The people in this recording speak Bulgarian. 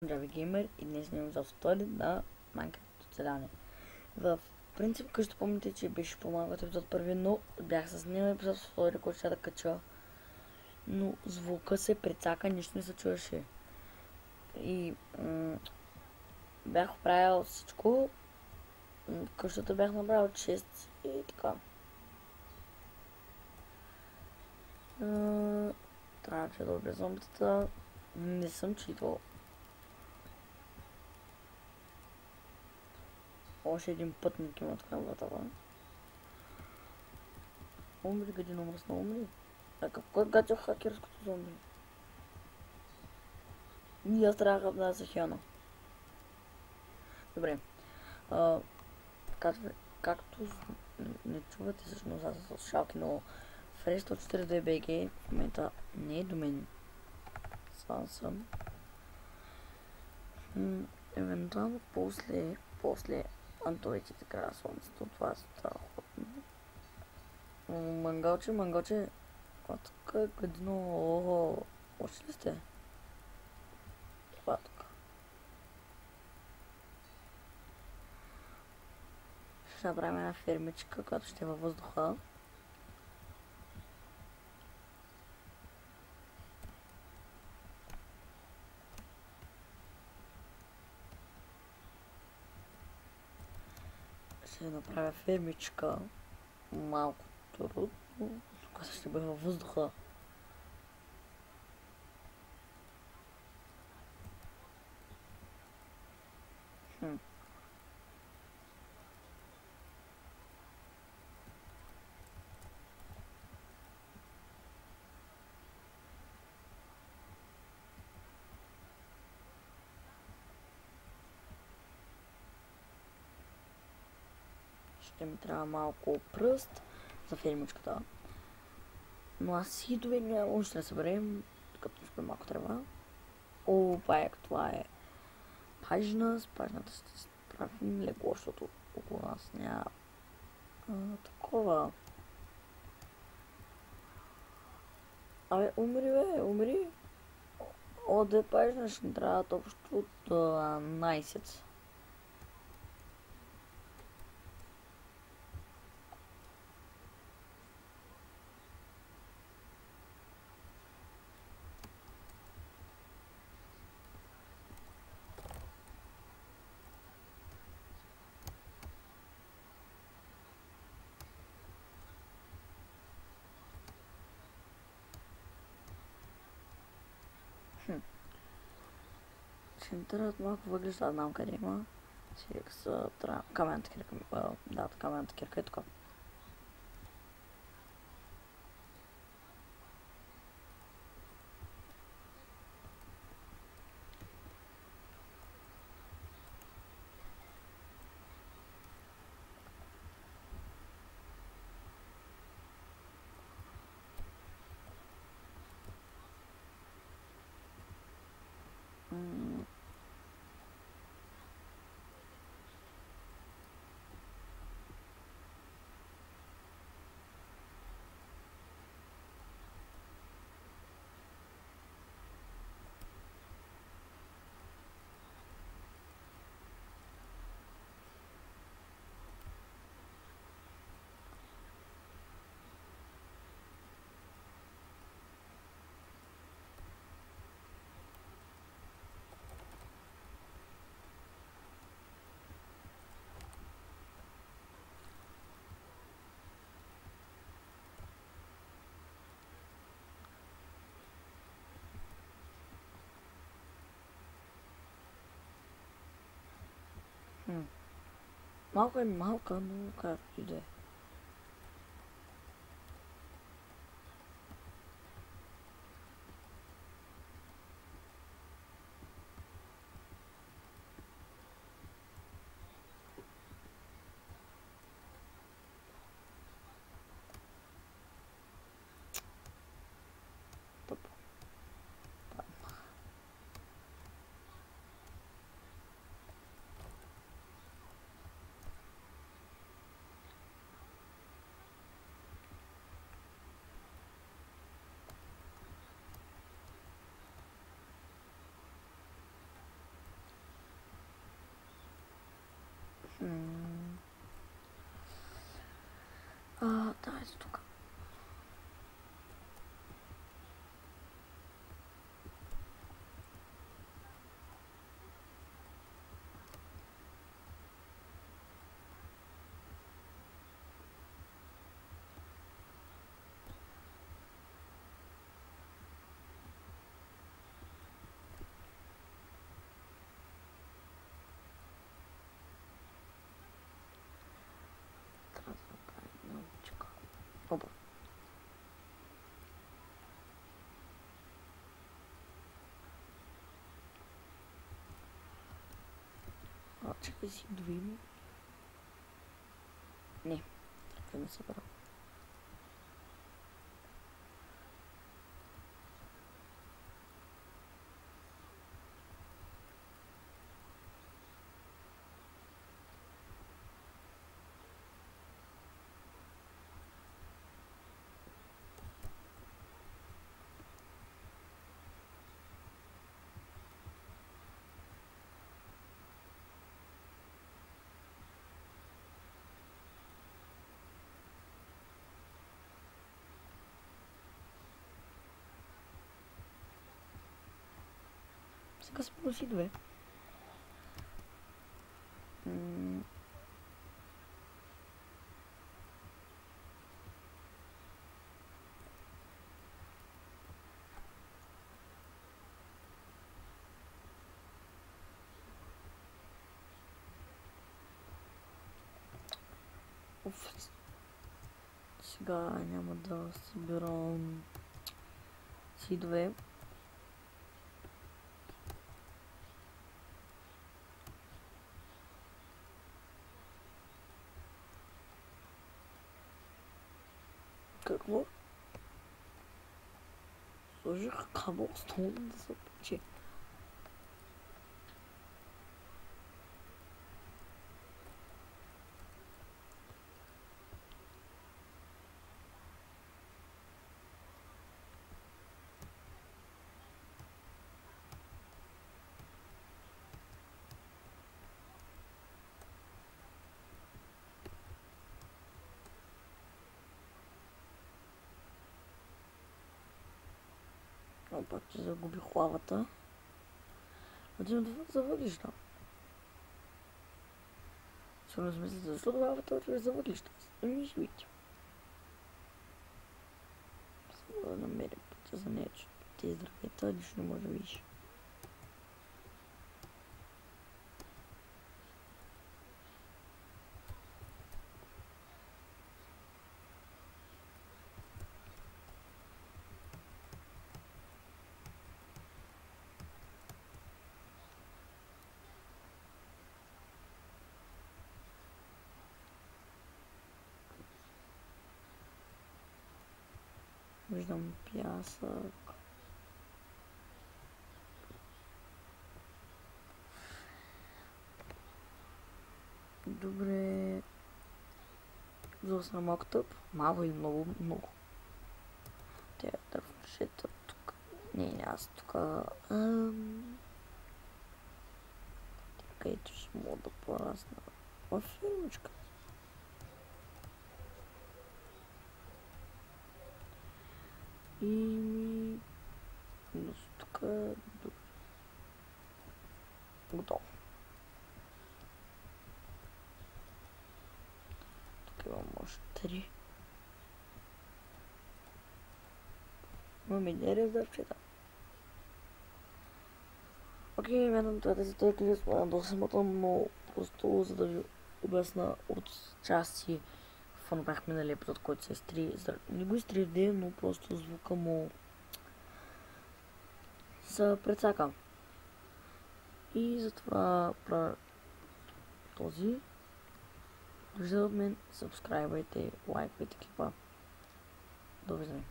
Здрави геймер и днес снимам за втори на Minecraft оцеляване. В принцип къщо помните, че беше по-малко от епизод първи, но бях с снимал епизод втори, който ще да кача. Но звука се прецака, нищо не се чуваше. И бях правил всичко. Къщата бях направил чест и така. Трябваше да обря зомбитата. Не съм читал. Още един пътник има тук на вратата. Умри, гадина мръсна, умри. Кой гатил хакерското зомби? И аз трябва да за Хиана. Добре. Както не чувате всъщност, аз съм слушалки, но Fresh 142 BG в момента не е до мен. Сван съм. Евентуално после антовете така на слънцето, това става ходно. Мангалче, това тук е гадино, още ли сте? Това тук. Ще направим една фермичка, която ще е във въздуха. Ще направя фермичка малко трудно, която ще бъде във въздуха. Ще ми трябва малко пръст за фермичката. Но аз сидове няма, ще да съберем, като ще малко трева. Това е пажна, с пажната ще правим легло, защото около нас няма такова. Абе, умри. Да е пажна, ще ни трябва общо 12. Ще ми трябват малко въглища, да знам къде има. Сега са каменната кирка. Да, каменната кирка е тук. Малко е малка, но както и да е. ето тук. Опа. Чакай си двоим. Не, така не се прави. Сега се поноси две. Сега няма да събирам сидове. Какво? Сложих кабел стол да се пече. Пак че загубих лавата. Отивам за въглища. Сигурно си мислите, защо лавата отива за въглища? Ами ще видите. Само да намеря пътя за нея, че тези драгета лично не може да видиш. Виждам пясък. Добре. Взел съм малко тъп. Малко и много, много. Те дървчета тук. Не, аз тук. Където ще мога да порасна. В фирмичка. И тук готово. Тук имам още 3. Имаме 9 дървчета. Окей, мятам това да се този клип до самото, но просто за да ви обясна от части какво направих миналия епизод, който се изтри. Не го изтри, но просто звука му се прецака. И затова правя този. Държа от мен, сабскрайбвайте, лайквайте клипа. Довиждане.